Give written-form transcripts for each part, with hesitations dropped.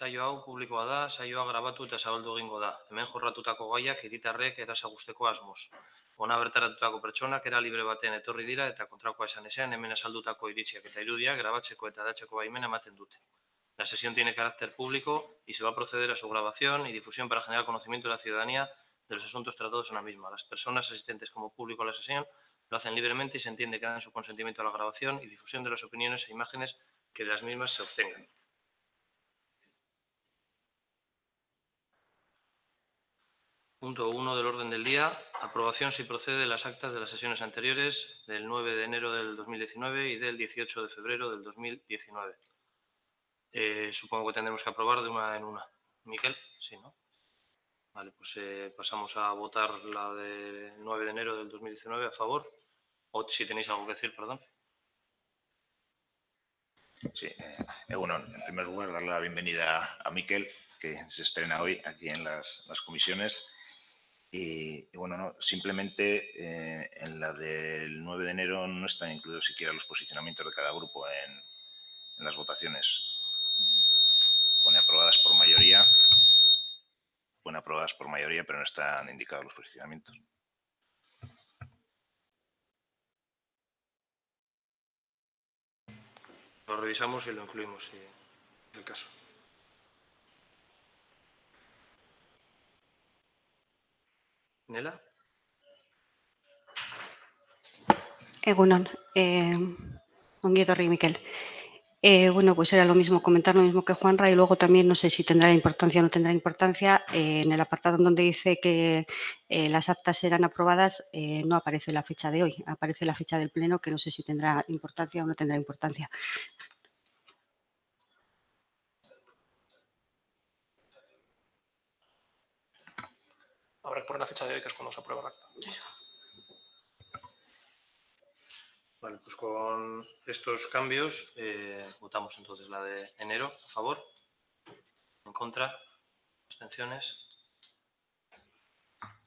Saio hau publikoa da, saioa grabatu eta zabaldu egingo da. Hemen jorratutako gaiak hiritarrek erasagusteko asmoz. Ona bertaratutako pertsonak era libre batean etorri dira eta kontrakoa esan ezean hemen azaldutako iritziak eta irudiak grabatzeko eta hedatzeko baimena ematen dute. La sesión tiene carácter público y se va a proceder a su grabación y difusión para generar conocimiento de la ciudadanía de los asuntos tratados en la misma. Las personas asistentes como público a la sesión lo hacen libremente y se entiende que dan su consentimiento a la grabación y difusión de las opiniones e imágenes que de las mismas se obtengan. Punto 1 del orden del día. Aprobación si procede de las actas de las sesiones anteriores del 9 de enero del 2019 y del 18 de febrero del 2019. Supongo que tendremos que aprobar de una en una. Miquel, sí, ¿no? Vale, pues pasamos a votar la del 9 de enero del 2019 a favor. O si tenéis algo que decir, perdón. Sí, bueno, en primer lugar, darle la bienvenida a Miquel, que se estrena hoy aquí en las comisiones. Y bueno, no, simplemente en la del 9 de enero no están incluidos siquiera los posicionamientos de cada grupo en las votaciones. Pone aprobadas por mayoría, pero no están indicados los posicionamientos. Lo revisamos y lo incluimos, si es el caso. ¿Nela? Egunon, ongi etorri, Miquel. Bueno, pues era lo mismo, comentar lo mismo que Juanra y luego también no sé si tendrá importancia o no tendrá importancia. En el apartado donde dice que las actas serán aprobadas no aparece la fecha de hoy, aparece la fecha del pleno que no sé si tendrá importancia o no tendrá importancia. Habrá que poner la fecha de hoy, que es cuando se aprueba el acta. Vale, pues con estos cambios votamos entonces la de enero a favor, en contra, abstenciones.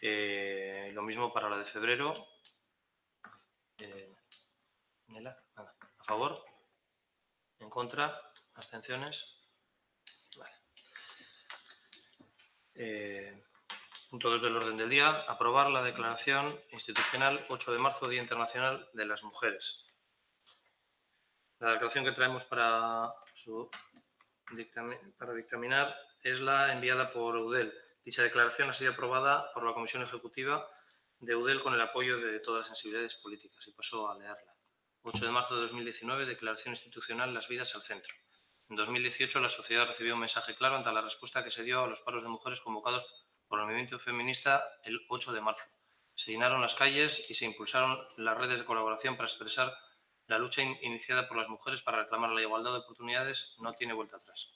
Lo mismo para la de febrero. Nela, nada. A favor, en contra, abstenciones. Vale. Punto 2 del orden del día, aprobar la declaración institucional 8 de marzo, Día Internacional de las Mujeres. La declaración que traemos para dictaminar es la enviada por EUDEL. Dicha declaración ha sido aprobada por la Comisión Ejecutiva de EUDEL con el apoyo de todas las sensibilidades políticas. Y paso a leerla. 8 de marzo de 2019, Declaración Institucional Las Vidas al Centro. En 2018, la sociedad recibió un mensaje claro ante la respuesta que se dio a los paros de mujeres convocados por el movimiento feminista el 8 de marzo. Se llenaron las calles y se impulsaron las redes de colaboración para expresar la lucha iniciada por las mujeres para reclamar la igualdad de oportunidades no tiene vuelta atrás.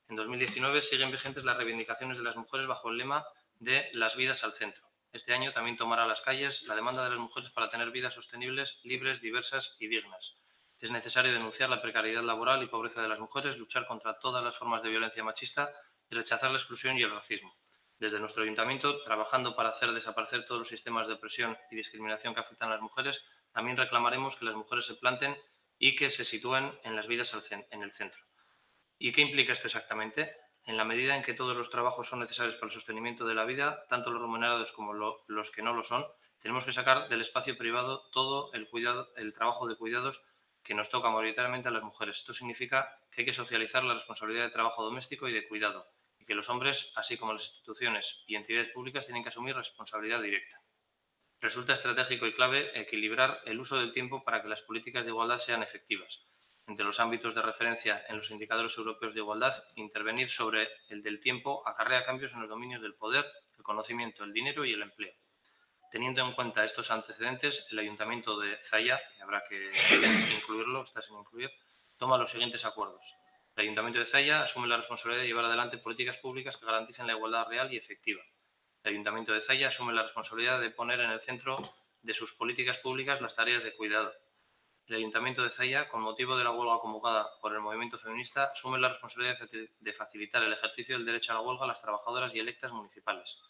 En 2019 siguen vigentes las reivindicaciones de las mujeres bajo el lema de Las vidas al centro. Este año también tomará las calles la demanda de las mujeres para tener vidas sostenibles, libres, diversas y dignas. Es necesario denunciar la precariedad laboral y pobreza de las mujeres, luchar contra todas las formas de violencia machista y rechazar la exclusión y el racismo. Desde nuestro ayuntamiento, trabajando para hacer desaparecer todos los sistemas de opresión y discriminación que afectan a las mujeres, también reclamaremos que las mujeres se planten y que se sitúen en las vidas en el centro. ¿Y qué implica esto exactamente? En la medida en que todos los trabajos son necesarios para el sostenimiento de la vida, tanto los remunerados como los que no lo son, tenemos que sacar del espacio privado todo el trabajo de cuidados que nos toca mayoritariamente a las mujeres. Esto significa que hay que socializar la responsabilidad de trabajo doméstico y de cuidado, y que los hombres, así como las instituciones y entidades públicas, tienen que asumir responsabilidad directa. Resulta estratégico y clave equilibrar el uso del tiempo para que las políticas de igualdad sean efectivas. Entre los ámbitos de referencia en los indicadores europeos de igualdad, intervenir sobre el del tiempo acarrea cambios en los dominios del poder, el conocimiento, el dinero y el empleo. Teniendo en cuenta estos antecedentes, el Ayuntamiento de Zaya, y habrá que incluirlo, está sin incluir, toma los siguientes acuerdos. El Ayuntamiento de Zaya asume la responsabilidad de llevar adelante políticas públicas que garanticen la igualdad real y efectiva. El Ayuntamiento de Zaya asume la responsabilidad de poner en el centro de sus políticas públicas las tareas de cuidado. El Ayuntamiento de Zaya, con motivo de la huelga convocada por el movimiento feminista, asume la responsabilidad de facilitar el ejercicio del derecho a la huelga a las trabajadoras y electas municipales.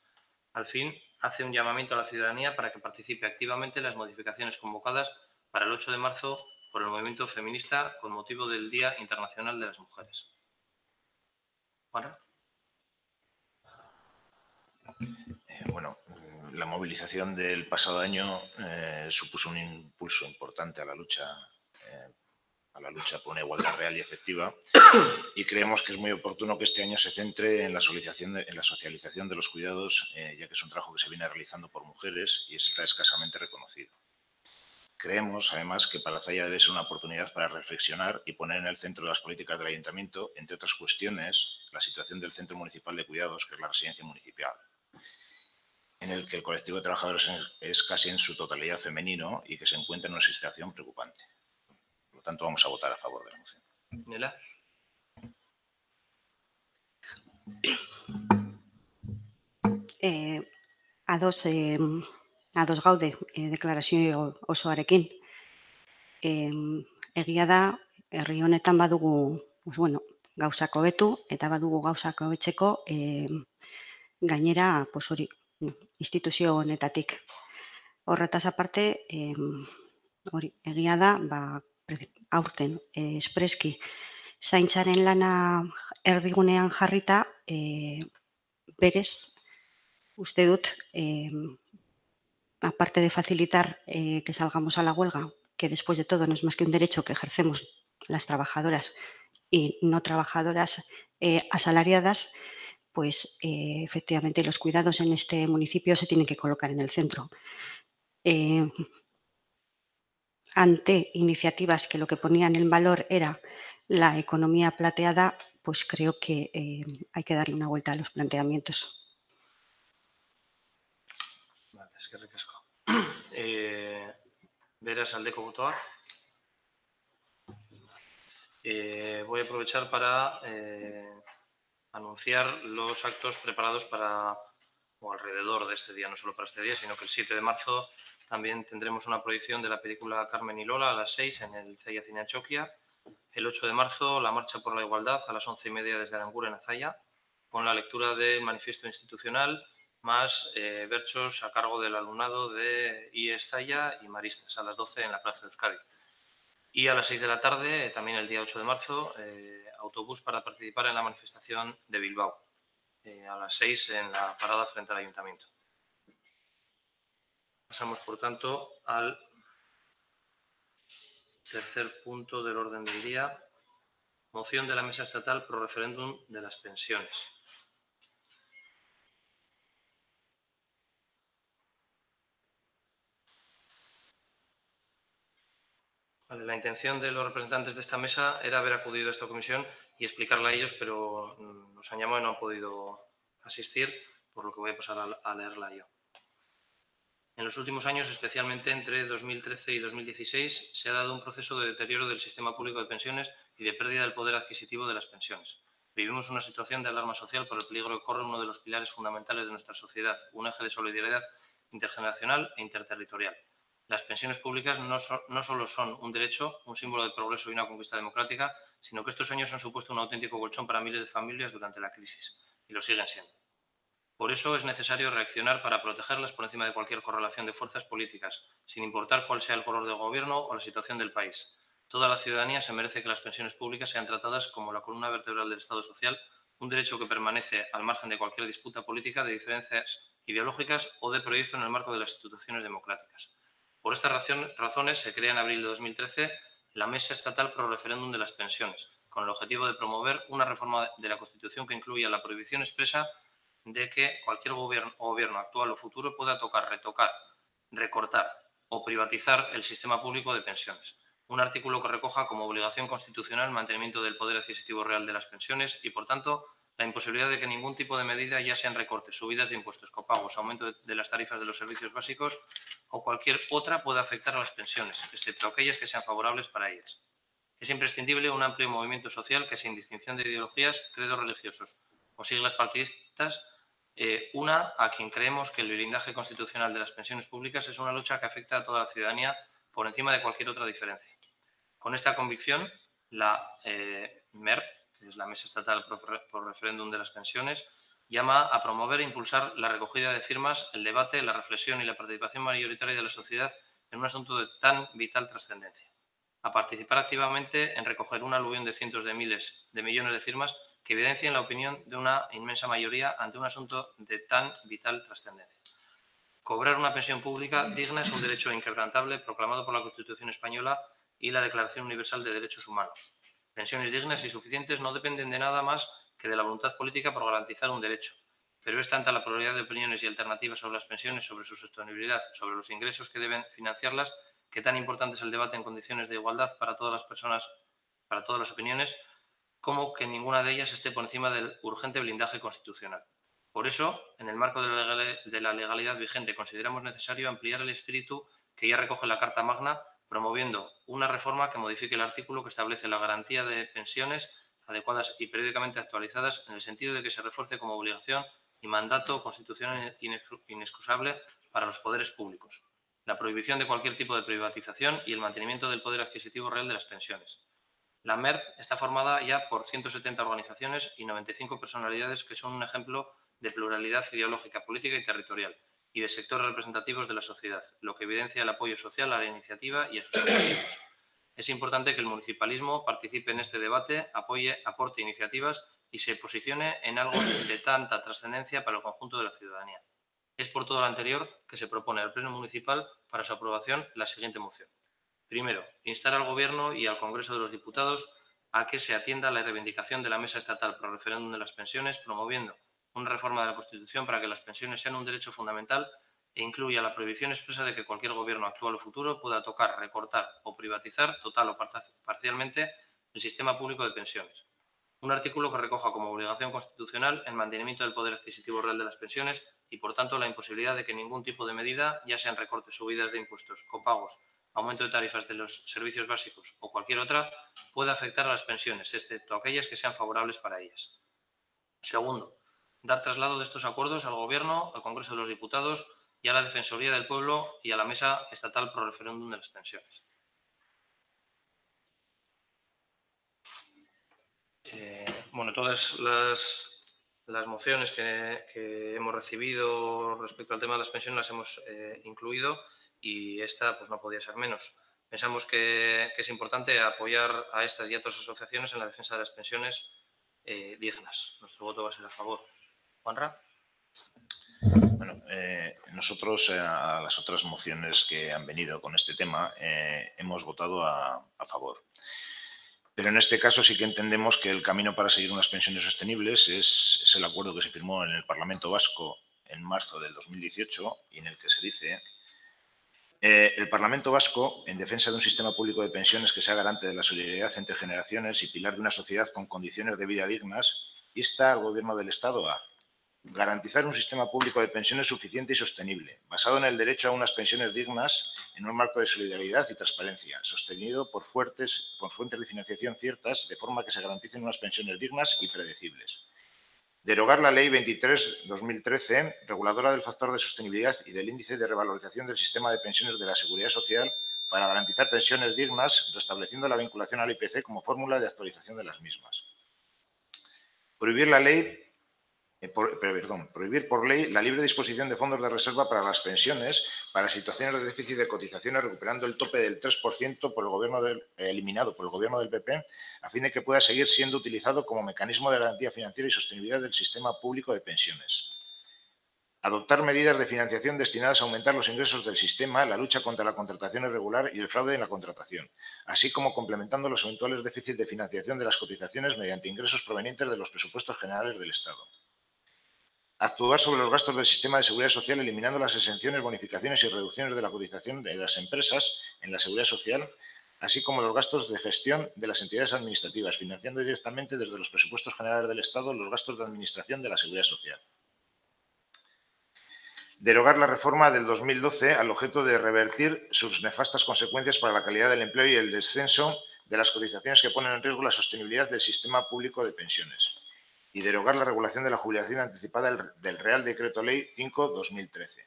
Al fin, hace un llamamiento a la ciudadanía para que participe activamente en las modificaciones convocadas para el 8 de marzo por el movimiento feminista con motivo del Día Internacional de las Mujeres. Juanra. Bueno, la movilización del pasado año supuso un impulso importante a la lucha por una igualdad real y efectiva, y creemos que es muy oportuno que este año se centre en la socialización de los cuidados, ya que es un trabajo que se viene realizando por mujeres y está escasamente reconocido. Creemos, además, que para Zalla debe ser una oportunidad para reflexionar y poner en el centro de las políticas del Ayuntamiento, entre otras cuestiones, la situación del Centro Municipal de Cuidados, que es la residencia municipal, en el que el colectivo de trabajadores es casi en su totalidad femenino y que se encuentra en una situación preocupante. Por lo tanto, vamos a votar a favor de la moción. Nela. Ados gaude deklarazio osoarekin. Egia da, herri honetan badugu gauzak hobetu eta badugu gauzak hobetzeko gainera hori instituzio honetatik. Horretaz aparte, hori egia da, aurten espreski zaintzaren lana erdigunean jarrita, berez, uste dut, aparte de facilitar que salgamos a la huelga, que después de todo no es más que un derecho que ejercemos las trabajadoras y no trabajadoras asalariadas, pues efectivamente los cuidados en este municipio se tienen que colocar en el centro. Ante iniciativas que lo que ponían en valor era la economía plateada, pues creo que hay que darle una vuelta a los planteamientos. Vale, eskerrik asko. Beraz, aldeko botoak. Voy a aprovechar para anunciar los actos preparados para, o alrededor de este día, no solo para este día, sino que el 7 de marzo también tendremos una proyección de la película Carmen y Lola a las 6 en el Zalla Cine Antxokia. El 8 de marzo, la Marcha por la Igualdad a las 11:30 desde Aranguren a Zalla, con la lectura del manifiesto institucional, más berchos a cargo del alumnado de IES Zalla y Maristas a las 12 en la Plaza de Euskadi. Y a las 6 de la tarde, también el día 8 de marzo, autobús para participar en la manifestación de Bilbao, a las 6 en la parada frente al Ayuntamiento. Pasamos, por tanto, al tercer punto del orden del día, moción de la Mesa Estatal pro referéndum de las pensiones. Vale, la intención de los representantes de esta mesa era haber acudido a esta comisión y explicarla a ellos, pero nos han llamado y no han podido asistir, por lo que voy a pasar a leerla yo. En los últimos años, especialmente entre 2013 y 2016, se ha dado un proceso de deterioro del sistema público de pensiones y de pérdida del poder adquisitivo de las pensiones. Vivimos una situación de alarma social por el peligro que corre uno de los pilares fundamentales de nuestra sociedad, un eje de solidaridad intergeneracional e interterritorial. Las pensiones públicas no solo son un derecho, un símbolo de progreso y una conquista democrática, sino que estos años han supuesto un auténtico colchón para miles de familias durante la crisis, y lo siguen siendo. Por eso es necesario reaccionar para protegerlas por encima de cualquier correlación de fuerzas políticas, sin importar cuál sea el color del gobierno o la situación del país. Toda la ciudadanía se merece que las pensiones públicas sean tratadas como la columna vertebral del Estado social, un derecho que permanece al margen de cualquier disputa política, de diferencias ideológicas o de proyecto en el marco de las instituciones democráticas. Por estas razones se crea en abril de 2013 la Mesa Estatal pro Referéndum de las Pensiones, con el objetivo de promover una reforma de la Constitución que incluya la prohibición expresa de que cualquier gobierno actual o futuro pueda tocar, retocar, recortar o privatizar el sistema público de pensiones. Un artículo que recoja como obligación constitucional el mantenimiento del poder adquisitivo real de las pensiones y, por tanto, la imposibilidad de que ningún tipo de medida, ya sean recortes, subidas de impuestos, copagos, aumento de las tarifas de los servicios básicos o cualquier otra, pueda afectar a las pensiones, excepto aquellas que sean favorables para ellas. Es imprescindible un amplio movimiento social que, sin distinción de ideologías, credos religiosos o siglas partidistas, una a quien creemos que el blindaje constitucional de las pensiones públicas es una lucha que afecta a toda la ciudadanía por encima de cualquier otra diferencia. Con esta convicción, la MERP, que es la Mesa Estatal por Referéndum de las Pensiones, llama a promover e impulsar la recogida de firmas, el debate, la reflexión y la participación mayoritaria de la sociedad en un asunto de tan vital trascendencia. A participar activamente en recoger un aluvión de cientos de miles de millones de firmas que evidencien la opinión de una inmensa mayoría ante un asunto de tan vital trascendencia. Cobrar una pensión pública digna es un derecho inquebrantable proclamado por la Constitución española y la Declaración Universal de Derechos Humanos. Pensiones dignas y suficientes no dependen de nada más que de la voluntad política por garantizar un derecho, pero es tanta la pluralidad de opiniones y alternativas sobre las pensiones, sobre su sostenibilidad, sobre los ingresos que deben financiarlas, que tan importante es el debate en condiciones de igualdad para todas las personas, para todas las opiniones, como que ninguna de ellas esté por encima del urgente blindaje constitucional. Por eso, en el marco de la legalidad vigente, consideramos necesario ampliar el espíritu que ya recoge la Carta Magna, promoviendo una reforma que modifique el artículo que establece la garantía de pensiones adecuadas y periódicamente actualizadas, en el sentido de que se refuerce como obligación y mandato constitucional inexcusable para los poderes públicos, la prohibición de cualquier tipo de privatización y el mantenimiento del poder adquisitivo real de las pensiones. La MERP está formada ya por 170 organizaciones y 95 personalidades que son un ejemplo de pluralidad ideológica, política y territorial, y de sectores representativos de la sociedad, lo que evidencia el apoyo social a la iniciativa y a sus objetivos. Es importante que el municipalismo participe en este debate, apoye, aporte iniciativas y se posicione en algo de tanta trascendencia para el conjunto de la ciudadanía. Es por todo lo anterior que se propone al Pleno Municipal para su aprobación la siguiente moción. Primero, instar al Gobierno y al Congreso de los Diputados a que se atienda la reivindicación de la Mesa Estatal por el referéndum de las pensiones, promoviendo una reforma de la Constitución para que las pensiones sean un derecho fundamental e incluya la prohibición expresa de que cualquier gobierno actual o futuro pueda tocar, recortar o privatizar, total o parcialmente, el sistema público de pensiones. Un artículo que recoja como obligación constitucional el mantenimiento del poder adquisitivo real de las pensiones y, por tanto, la imposibilidad de que ningún tipo de medida, ya sean recortes, subidas de impuestos, copagos, aumento de tarifas de los servicios básicos o cualquier otra, pueda afectar a las pensiones, excepto aquellas que sean favorables para ellas. Segundo, dar traslado de estos acuerdos al Gobierno, al Congreso de los Diputados y a la Defensoría del Pueblo y a la Mesa Estatal por el referéndum de las pensiones. Bueno, todas las mociones que hemos recibido respecto al tema de las pensiones las hemos incluido y esta pues no podía ser menos. Pensamos que es importante apoyar a estas y a otras asociaciones en la defensa de las pensiones dignas. Nuestro voto va a ser a favor. Juanra. Bueno, nosotros a las otras mociones que han venido con este tema hemos votado a favor. Pero en este caso sí que entendemos que el camino para seguir unas pensiones sostenibles es el acuerdo que se firmó en el Parlamento Vasco en marzo del 2018 y en el que se dice el Parlamento Vasco, en defensa de un sistema público de pensiones que sea garante de la solidaridad entre generaciones y pilar de una sociedad con condiciones de vida dignas, insta al Gobierno del Estado a garantizar un sistema público de pensiones suficiente y sostenible, basado en el derecho a unas pensiones dignas en un marco de solidaridad y transparencia, sostenido por fuentes de financiación ciertas, de forma que se garanticen unas pensiones dignas y predecibles. Derogar la Ley 23/2013, reguladora del factor de sostenibilidad y del índice de revalorización del sistema de pensiones de la Seguridad Social, para garantizar pensiones dignas, restableciendo la vinculación al IPC como fórmula de actualización de las mismas. Prohibir por ley la libre disposición de fondos de reserva para las pensiones para situaciones de déficit de cotizaciones, recuperando el tope del 3% eliminado por el Gobierno del PP, a fin de que pueda seguir siendo utilizado como mecanismo de garantía financiera y sostenibilidad del sistema público de pensiones. Adoptar medidas de financiación destinadas a aumentar los ingresos del sistema, la lucha contra la contratación irregular y el fraude en la contratación, así como complementando los eventuales déficits de financiación de las cotizaciones mediante ingresos provenientes de los presupuestos generales del Estado. Actuar sobre los gastos del sistema de seguridad social, eliminando las exenciones, bonificaciones y reducciones de la cotización de las empresas en la seguridad social, así como los gastos de gestión de las entidades administrativas, financiando directamente desde los presupuestos generales del Estado los gastos de administración de la seguridad social. Derogar la reforma del 2012 al objeto de revertir sus nefastas consecuencias para la calidad del empleo y el descenso de las cotizaciones que ponen en riesgo la sostenibilidad del sistema público de pensiones. Y derogar la regulación de la jubilación anticipada del Real Decreto Ley 5/2013.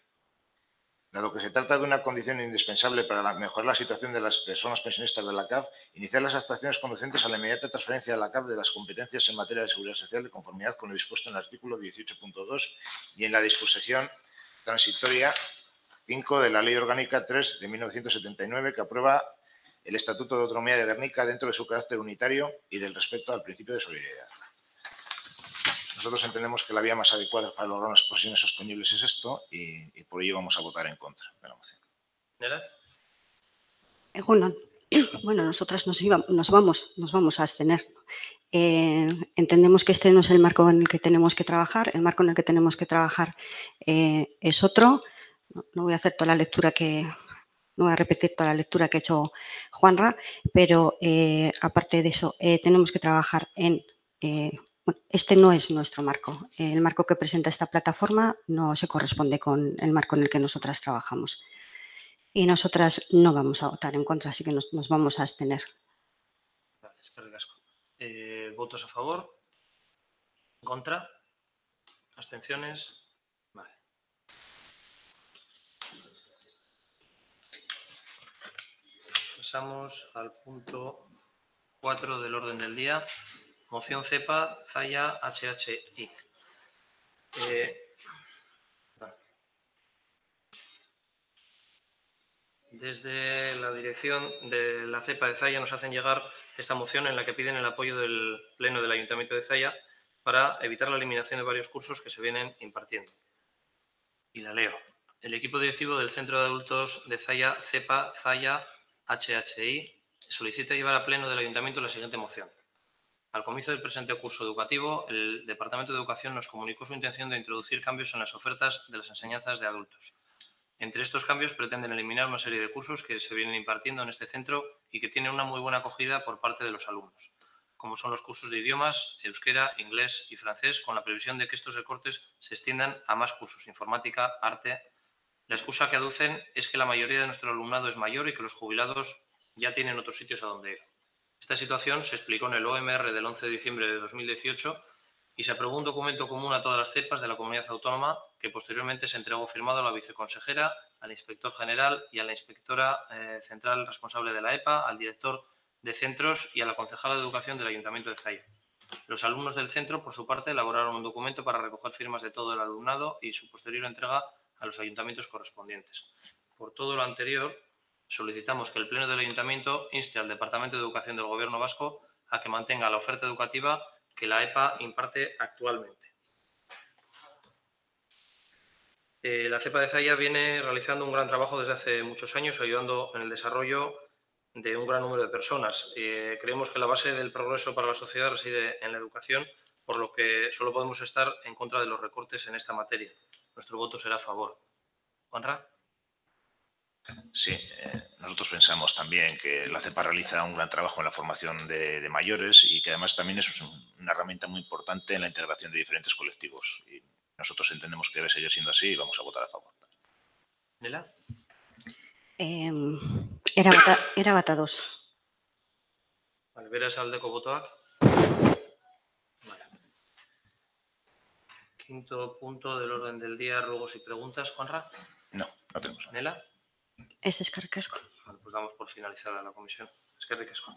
Dado que se trata de una condición indispensable para mejorar la situación de las personas pensionistas de la CAF, iniciar las actuaciones conducentes a la inmediata transferencia a la CAF de las competencias en materia de seguridad social de conformidad con lo dispuesto en el artículo 18.2 y en la disposición transitoria 5 de la Ley Orgánica 3 de 1979, que aprueba el Estatuto de Autonomía de Gernika dentro de su carácter unitario y del respeto al principio de solidaridad. nosotros entendemos que la vía más adecuada para lograr unas posiciones sostenibles es esto y por ello vamos a votar en contra de la moción. ¿Nela? Egunon. Bueno, nosotras nos vamos a abstener. Entendemos que este no es el marco en el que tenemos que trabajar. El marco en el que tenemos que trabajar es otro. No voy a hacer toda la lectura no voy a repetir toda la lectura que ha hecho Juanra, pero aparte de eso, tenemos que trabajar en... bueno, este no es nuestro marco. El marco que presenta esta plataforma no se corresponde con el marco en el que nosotras trabajamos. Y nosotras no vamos a votar en contra, así que nos vamos a abstener. Gracias, Carrasco. ¿Votos a favor? ¿En contra? ¿Abstenciones? Vale. Pasamos al punto 4 del orden del día. Moción CEPA, Zaya, HHI. Desde la dirección de la CEPA de Zaya nos hacen llegar esta moción en la que piden el apoyo del Pleno del Ayuntamiento de Zaya para evitar la eliminación de varios cursos que se vienen impartiendo. Y la leo. El equipo directivo del Centro de Adultos de Zaya, CEPA, Zaya, HHI, solicita llevar a Pleno del Ayuntamiento la siguiente moción. Al comienzo del presente curso educativo, el Departamento de Educación nos comunicó su intención de introducir cambios en las ofertas de las enseñanzas de adultos. Entre estos cambios pretenden eliminar una serie de cursos que se vienen impartiendo en este centro y que tienen una muy buena acogida por parte de los alumnos, como son los cursos de idiomas, euskera, inglés y francés, con la previsión de que estos recortes se extiendan a más cursos, informática, arte. La excusa que aducen es que la mayoría de nuestro alumnado es mayor y que los jubilados ya tienen otros sitios a donde ir. Esta situación se explicó en el OMR del 11 de diciembre de 2018 y se aprobó un documento común a todas las cepas de la comunidad autónoma que posteriormente se entregó firmado a la viceconsejera, al inspector general y a la inspectora central responsable de la EPA, al director de centros y a la concejala de educación del Ayuntamiento de Zaya. Los alumnos del centro, por su parte, elaboraron un documento para recoger firmas de todo el alumnado y su posterior entrega a los ayuntamientos correspondientes. Por todo lo anterior, solicitamos que el Pleno del Ayuntamiento inste al Departamento de Educación del Gobierno vasco a que mantenga la oferta educativa que la EPA imparte actualmente. La CEPA de Zaya viene realizando un gran trabajo desde hace muchos años, ayudando en el desarrollo de un gran número de personas. Creemos que la base del progreso para la sociedad reside en la educación, por lo que solo podemos estar en contra de los recortes en esta materia. Nuestro voto será a favor. Juanra. Sí, nosotros pensamos también que la CEPA realiza un gran trabajo en la formación de mayores y que además también es una herramienta muy importante en la integración de diferentes colectivos. Y nosotros entendemos que debe seguir siendo así y vamos a votar a favor. ¿Nela? Era bata 2. Vale, beraz aldeko botoak. Vale. Quinto punto del orden del día, ruegos y preguntas. Juanra. No tenemos. ¿Nela? Ese es Eskerrik asko. Vale, pues damos por finalizada la comisión. Eskerrik asko.